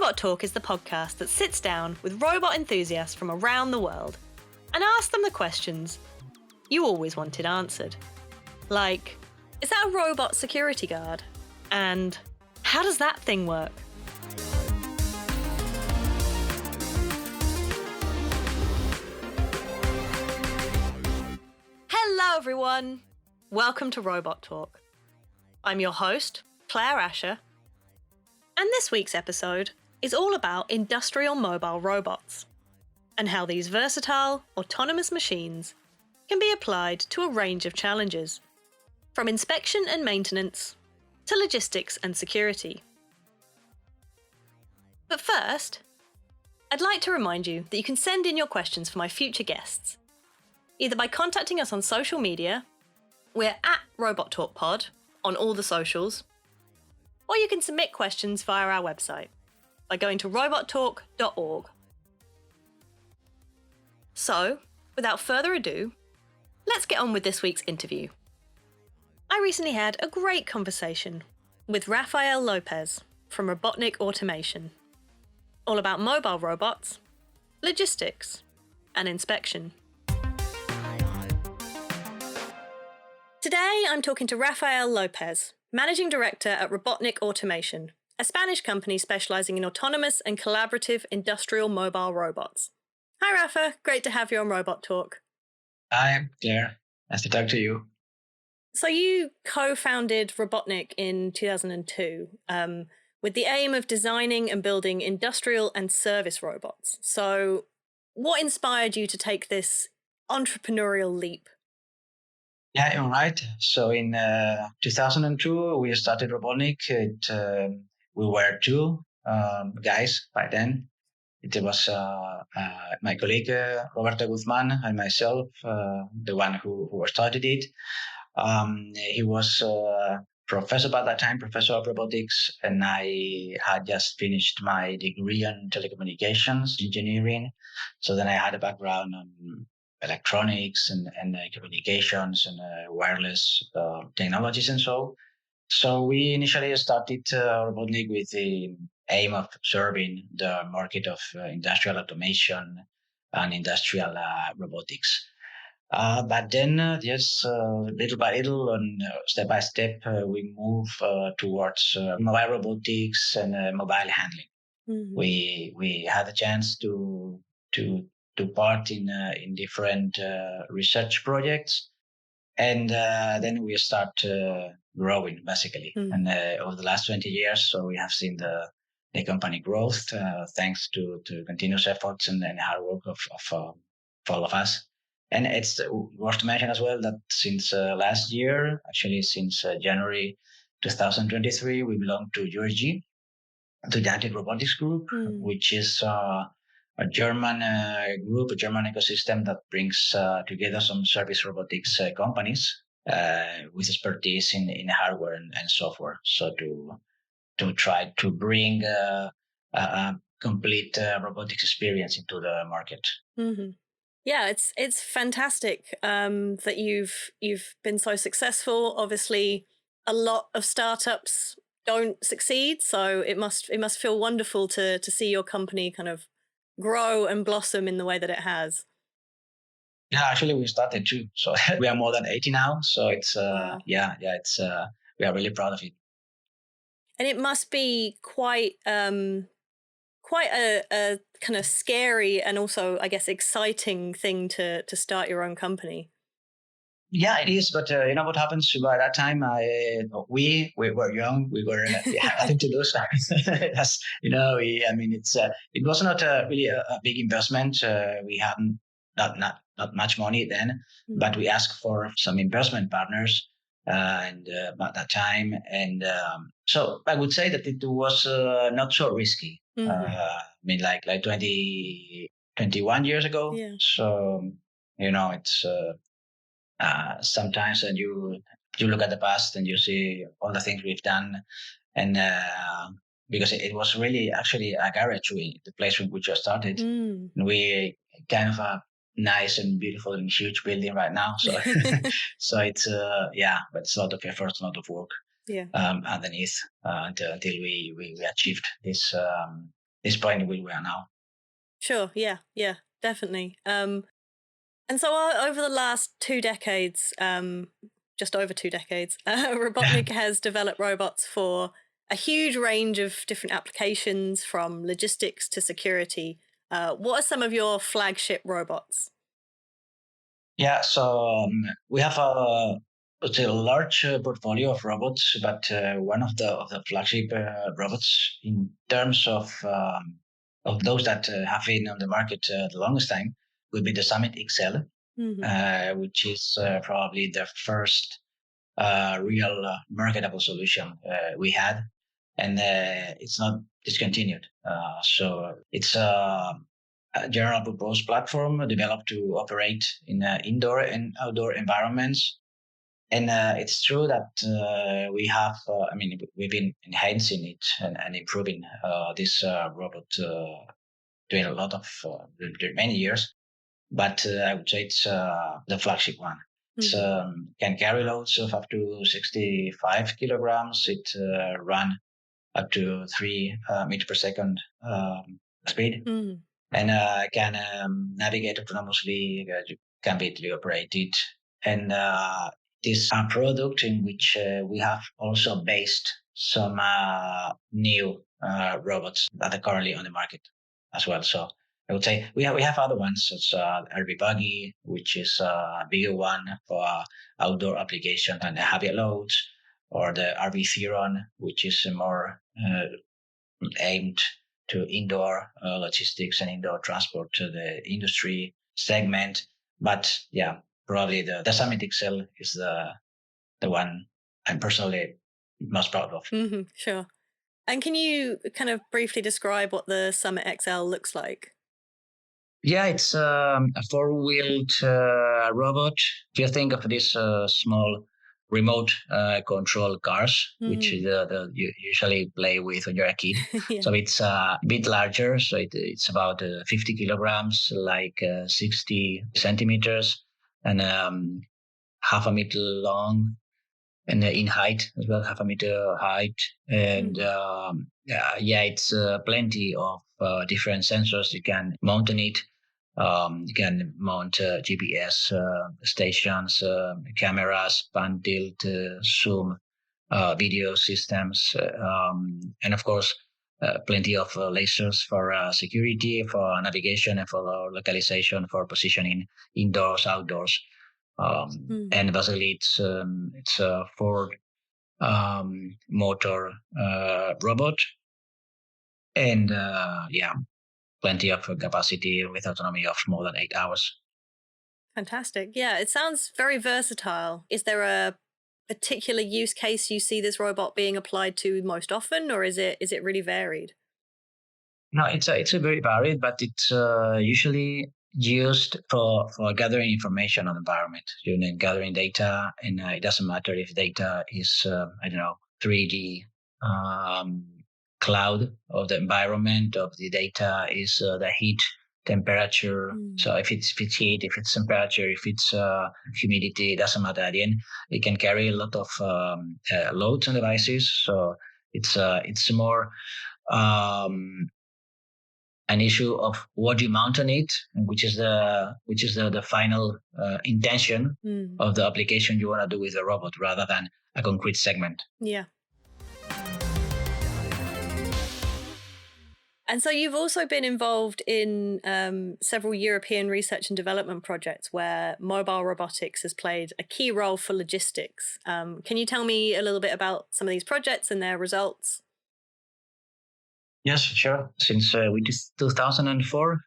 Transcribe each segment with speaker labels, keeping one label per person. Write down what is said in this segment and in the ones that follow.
Speaker 1: Robot Talk is the podcast that sits down with robot enthusiasts from around the world and asks them the questions you always wanted answered. Like, is that a robot security guard? And how does that thing work? Hello everyone! Welcome to Robot Talk. I'm your host, Claire Asher, and this week's episode is all about industrial mobile robots and how these versatile, autonomous machines can be applied to a range of challenges, from inspection and maintenance to logistics and security. But first, I'd like to remind you that you can send in your questions for my future guests, either by contacting us on social media. We're at Robot Talk Pod on all the socials, or you can submit questions via our website by going to robottalk.org. So, without further ado, let's get on with this week's interview. I recently had a great conversation with Rafael Lopez from Robotnik Automation, all about mobile robots, logistics, and inspection. Today, I'm talking to Rafael Lopez, Managing Director at Robotnik Automation, a Spanish company specialising in autonomous and collaborative industrial mobile robots. Hi, Rafa. Great to have you on Robot Talk.
Speaker 2: Hi, Claire. Nice to talk to you.
Speaker 1: So you co-founded Robotnik in 2002 with the aim of designing and building industrial and service robots. So what inspired you to take this entrepreneurial leap?
Speaker 2: Yeah, you're right. So in 2002, we started Robotnik. We were two guys by then. It was my colleague, Roberto Guzman, and myself, the one who started it. He was professor by that time, professor of robotics, and I had just finished my degree on telecommunications engineering. So then I had a background on electronics and communications and wireless technologies and so. So we initially started Robotnik with the aim of serving the market of industrial automation and industrial robotics. But then, just little by little and step by step, we move towards mobile robotics and mobile handling. Mm-hmm. We had a chance to part in different research projects, and then we start growing basically. Mm-hmm. And over the last 20 years, so we have seen the company growth thanks to continuous efforts and hard work of all of us. And it's worth to mention as well that since last year, actually since January 2023, we belong to URG, to United Robotics Group, which is a German group, a German ecosystem that brings together some service robotics companies with expertise in hardware and software. So to try to bring a complete robotics experience into the market.
Speaker 1: Mm-hmm. Yeah, it's fantastic that you've been so successful. Obviously, a lot of startups don't succeed, so it must feel wonderful to see your company kind of grow and blossom in the way that it has.
Speaker 2: Yeah, actually, we started too, so we are more than 80 now. So it's wow. It's we are really proud of it.
Speaker 1: And it must be quite a kind of scary and also, I guess, exciting thing to start your own company.
Speaker 2: Yeah, it is. But you know what happens by that time? We were young. We were nothing to lose. As you know, it was not really a big investment. We hadn't not much money then, but we asked for some investment partners. And at that time, and so I would say that it was not so risky. Mm-hmm. Like 21 years ago. Yeah. So it's sometimes and you look at the past and you see all the things we've done, and because it was really actually a garage, the place which I started. We kind of a nice and beautiful and huge building right now. So so it's but it's a lot of effort, a lot of work underneath until we achieved this this point where we are now.
Speaker 1: Sure. Yeah. Yeah. Definitely. And so over the last 2 decades, just over 2 decades, Robotnik has developed robots for a huge range of different applications, from logistics to security. What are some of your flagship robots?
Speaker 2: Yeah, so we have let's say a large portfolio of robots, but one of the flagship robots in terms of those that have been on the market the longest time would be the Summit XL, which is probably the first real marketable solution we had, and it's not discontinued. So it's a general purpose platform developed to operate in indoor and outdoor environments. And it's true that we have, we've been enhancing it and improving this robot during a lot of during many years. But I would say it's the flagship one. It can carry loads of up to 65 kilograms. It run up to 3 meters per second speed, and can navigate autonomously, can be teleoperated. And this a product in which we have also based some new robots that are currently on the market as well. So I would say we have other ones, such as RV Buggy, which is a bigger one for outdoor application and heavier loads, or the RV Theron, which is more aimed to indoor logistics and indoor transport to the industry segment. But yeah, probably the Summit XL is the one I'm personally most proud of.
Speaker 1: Sure. And can you kind of briefly describe what the Summit XL looks like?
Speaker 2: Yeah, it's a four-wheeled robot. If you think of this small remote control cars, which you usually play with when you're a kid.
Speaker 1: Yeah.
Speaker 2: So it's a bit larger. So it's about 50 kilograms, like 60 centimeters, and half a meter long, and in height as well, half a meter height. And yeah, it's plenty of different sensors you can mount on it. You can mount GPS stations, cameras, pan tilt, zoom, video systems, and of course, plenty of lasers for security, for navigation, and for localization, for positioning indoors, outdoors. And basically, it's a Ford motor robot, and yeah, plenty of capacity with autonomy of more than 8 hours.
Speaker 1: Fantastic. Yeah, it sounds very versatile. Is there a particular use case you see this robot being applied to most often, or is it really varied?
Speaker 2: No, it's a very varied, but it's usually used for gathering information on the environment. You know, gathering data, and it doesn't matter if data is I don't know, 3D cloud of the environment of the data, is the heat, temperature. So if it's heat, if it's temperature, if it's humidity, it doesn't matter. At the end, it can carry a lot of loads and devices. So it's more an issue of what you mount on it, which is the final intention of the application you want to do with the robot, rather than a concrete segment.
Speaker 1: Yeah. And so you've also been involved in several European research and development projects where mobile robotics has played a key role for logistics. Can you tell me a little bit about some of these projects and their results?
Speaker 2: Yes, sure. Since 2004,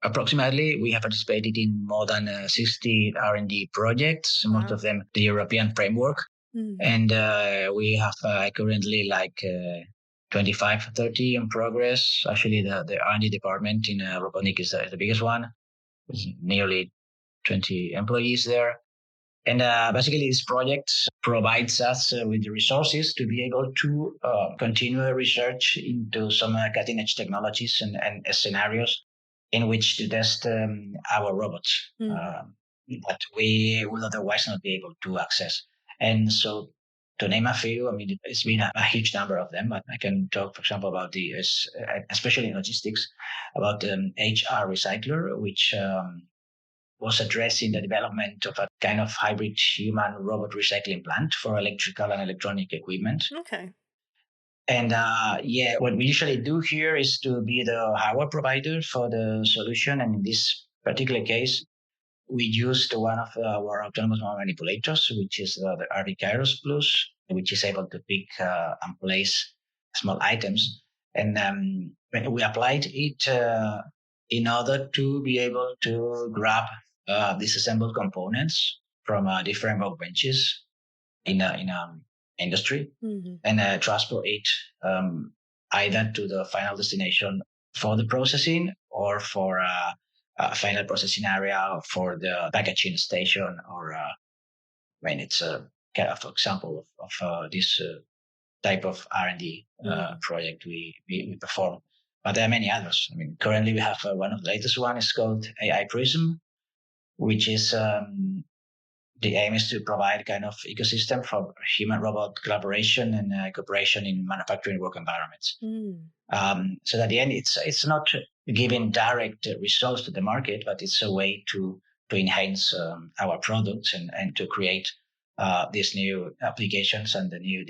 Speaker 2: approximately, we have participated in more than 60 R&D projects, most of them the European framework. And we have currently like 25, 30 in progress. Actually, the R&D department in Robotnik is the biggest one, with nearly 20 employees there. And basically, this project provides us with the resources to be able to continue research into some cutting edge technologies and scenarios in which to test our robots that we would otherwise not be able to access. And so to name a few, I mean, it's been a huge number of them, but I can talk, for example, about especially in logistics, about HR Recycler, which was addressing the development of a kind of hybrid human robot recycling plant for electrical and electronic equipment.
Speaker 1: Okay.
Speaker 2: And what we usually do here is to be the hardware provider for the solution. And in this particular case, we used one of our autonomous manipulators, which is the RV Kairos Plus, which is able to pick and place small items. And when we applied it in order to be able to grab disassembled components from different workbenches in industry and transport it either to the final destination for the processing or for a final processing area for the packaging station, or when it's a kind of example of this type of R&D project we perform. But there are many others. I mean, currently we have one of the latest one is called AI Prism, which is the aim is to provide kind of ecosystem for human-robot collaboration and cooperation in manufacturing work environments. So at the end, it's not giving direct results to the market, but it's a way to enhance our products and to create these new applications and the new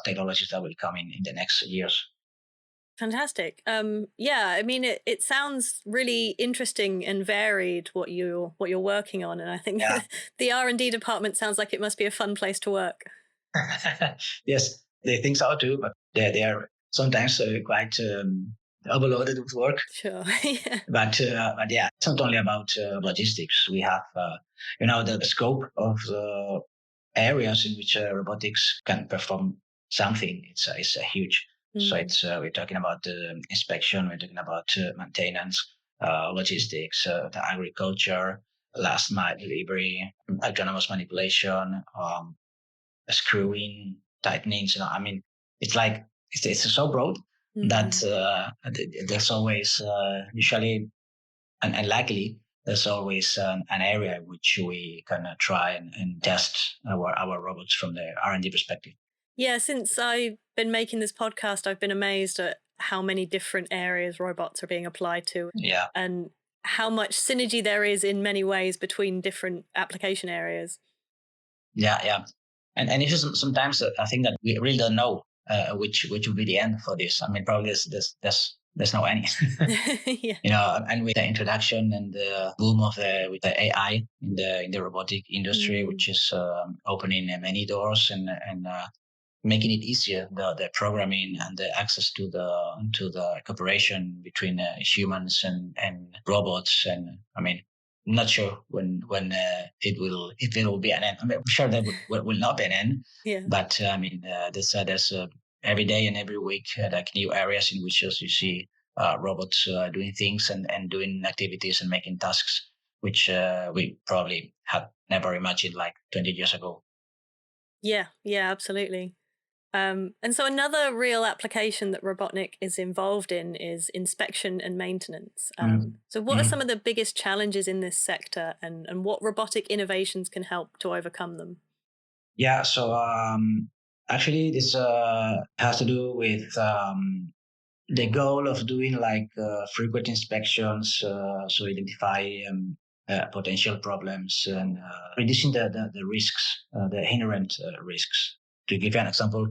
Speaker 2: technologies that will come in the next years.
Speaker 1: Fantastic. Yeah, I mean, it sounds really interesting and varied what you're working on, and I think the R&D department sounds like it must be a fun place to work.
Speaker 2: Yes, they think so too, but they are sometimes quite overloaded with work.
Speaker 1: Sure. Yeah.
Speaker 2: But yeah, it's not only about logistics. We have the scope of the areas in which robotics can perform something. It's huge. So it's we're talking about inspection, we're talking about maintenance, logistics, the agriculture, last mile delivery, autonomous manipulation, screwing, tightening. I mean, it's like it's so broad that there's always usually and luckily there's always an area which we can try and test our robots from the R&D perspective.
Speaker 1: Yeah, since I've been making this podcast, I've been amazed at how many different areas robots are being applied to.
Speaker 2: Yeah.
Speaker 1: And how much synergy there is in many ways between different application areas.
Speaker 2: Yeah. And it's sometimes I think that we really don't know which will be the end for this. I mean, probably there's no any.
Speaker 1: Yeah.
Speaker 2: And with the introduction and the boom of the AI in the robotic industry, which is opening many doors and making it easier, the programming and the access to the cooperation between humans and robots. And I mean, I'm not sure when it will be an end. I mean, I'm sure there will not be an end.
Speaker 1: Yeah.
Speaker 2: But I mean, there's every day and every week like new areas in which you see robots doing things and doing activities and making tasks which we probably had never imagined like 20 years ago.
Speaker 1: Yeah, absolutely. And so another real application that Robotnik is involved in is inspection and maintenance. So what are some of the biggest challenges in this sector, and what robotic innovations can help to overcome them?
Speaker 2: Yeah, so actually this has to do with the goal of doing like frequent inspections, so identify potential problems and reducing the risks, the inherent risks. To give you an example,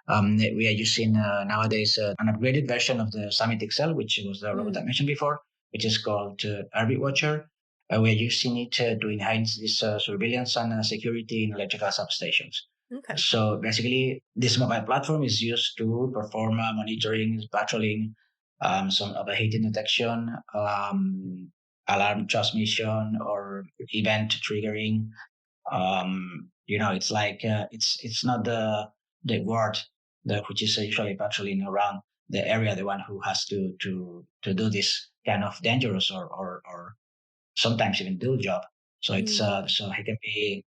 Speaker 2: we are using nowadays an upgraded version of the Summit XL, which was the robot I mentioned before, which is called RV Watcher. We are using it to enhance this surveillance and security in electrical substations.
Speaker 1: Okay.
Speaker 2: So basically, this mobile platform is used to perform monitoring, patrolling, some overheating detection, alarm transmission, or event triggering. It's like it's not the guard which is usually patrolling around the area, the one who has to do this kind of dangerous or sometimes even dual job. So it's so he can be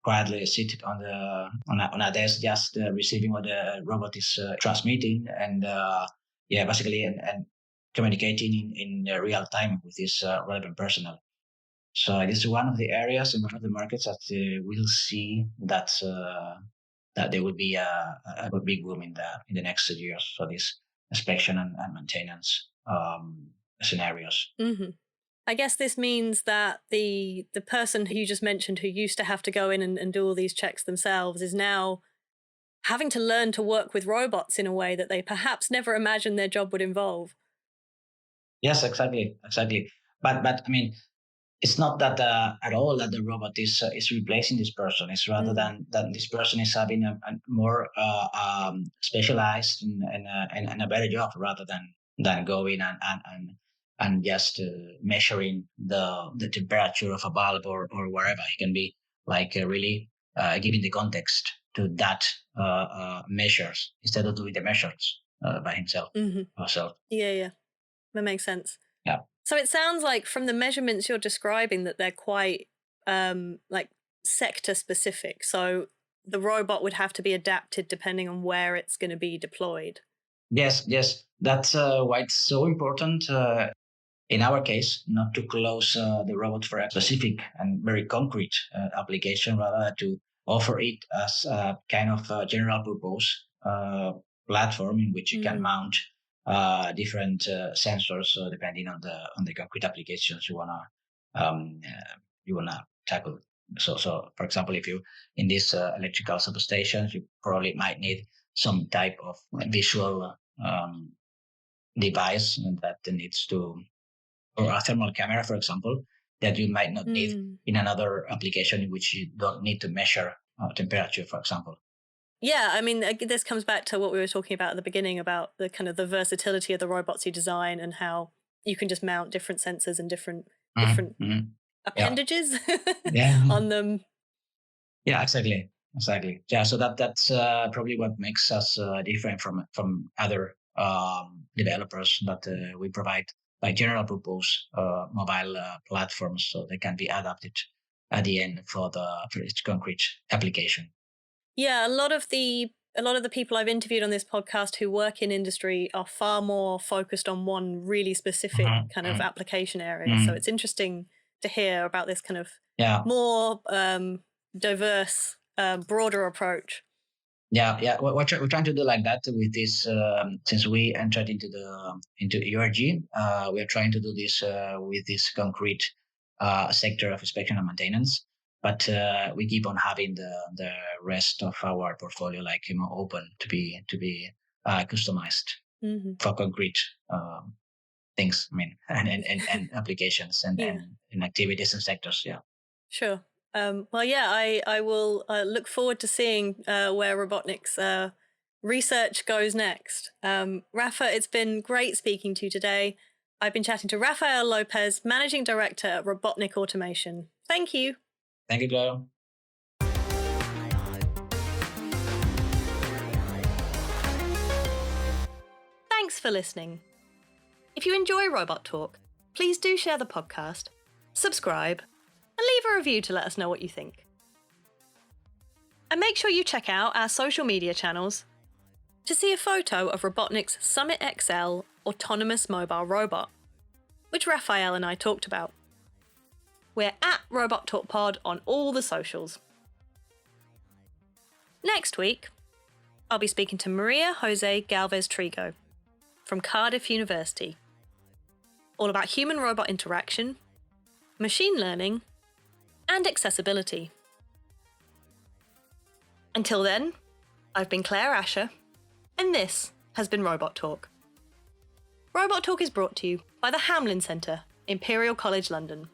Speaker 2: quietly seated on a desk, just receiving what the robot is transmitting, and basically and communicating in real time with this relevant personnel. So it is one of the areas and one of the markets that we'll see that that there would be a big boom in the next years for this inspection and maintenance scenarios.
Speaker 1: Mm-hmm. I guess this means that the person who you just mentioned, who used to have to go in and do all these checks themselves, is now having to learn to work with robots in a way that they perhaps never imagined their job would involve.
Speaker 2: Yes, exactly. But I mean, it's not that at all that the robot is replacing this person. It's rather than that this person is having a more specialized and a better job rather than going and just measuring the temperature of a bulb or wherever. He can be like really giving the context to that measures instead of doing the measures by himself. Herself.
Speaker 1: Yeah, that makes sense.
Speaker 2: Yeah.
Speaker 1: So it sounds like from the measurements you're describing that they're quite like sector specific. So the robot would have to be adapted depending on where it's going to be deployed.
Speaker 2: Yes. That's why it's so important in our case not to close the robot for a specific and very concrete application, rather to offer it as a kind of general purpose platform in which you can mount different sensors depending on the concrete applications you wanna tackle. So for example, if you in these electrical substations, you probably might need some type of visual device that needs to, or a thermal camera, for example, that you might not need in another application in which you don't need to measure temperature, for example.
Speaker 1: Yeah, I mean, this comes back to what we were talking about at the beginning about the kind of the versatility of the robots you design and how you can just mount different sensors and different appendages on them.
Speaker 2: Yeah, exactly. Yeah, so that's probably what makes us different from other developers that we provide like general purpose mobile platforms, so they can be adapted at the end for each concrete application.
Speaker 1: Yeah, a lot of the people I've interviewed on this podcast who work in industry are far more focused on one really specific kind of application area. So it's interesting to hear about this kind of more diverse, broader approach.
Speaker 2: Yeah. We're trying to do like that with this. Since we entered into URG, we are trying to do this with this concrete sector of inspection and maintenance. But we keep on having the rest of our portfolio like open to be customized for concrete things. I mean, and applications and activities and sectors. Yeah.
Speaker 1: Sure. Well, yeah, I will look forward to seeing where Robotnik's research goes next. Rafa, it's been great speaking to you today. I've been chatting to Rafael Lopez, Managing Director at Robotnik Automation. Thank you.
Speaker 2: Thank you, Claire.
Speaker 1: Thanks for listening. If you enjoy Robot Talk, please do share the podcast, subscribe, and leave a review to let us know what you think. And make sure you check out our social media channels to see a photo of Robotnik's Summit XL autonomous mobile robot, which Rafael and I talked about. We're at Robot Talk Pod on all the socials. Next week, I'll be speaking to Maria Jose Galvez Trigo from Cardiff University, all about human-robot interaction, machine learning, and accessibility. Until then, I've been Claire Asher, and this has been Robot Talk. Robot Talk is brought to you by the Hamlin Centre, Imperial College London.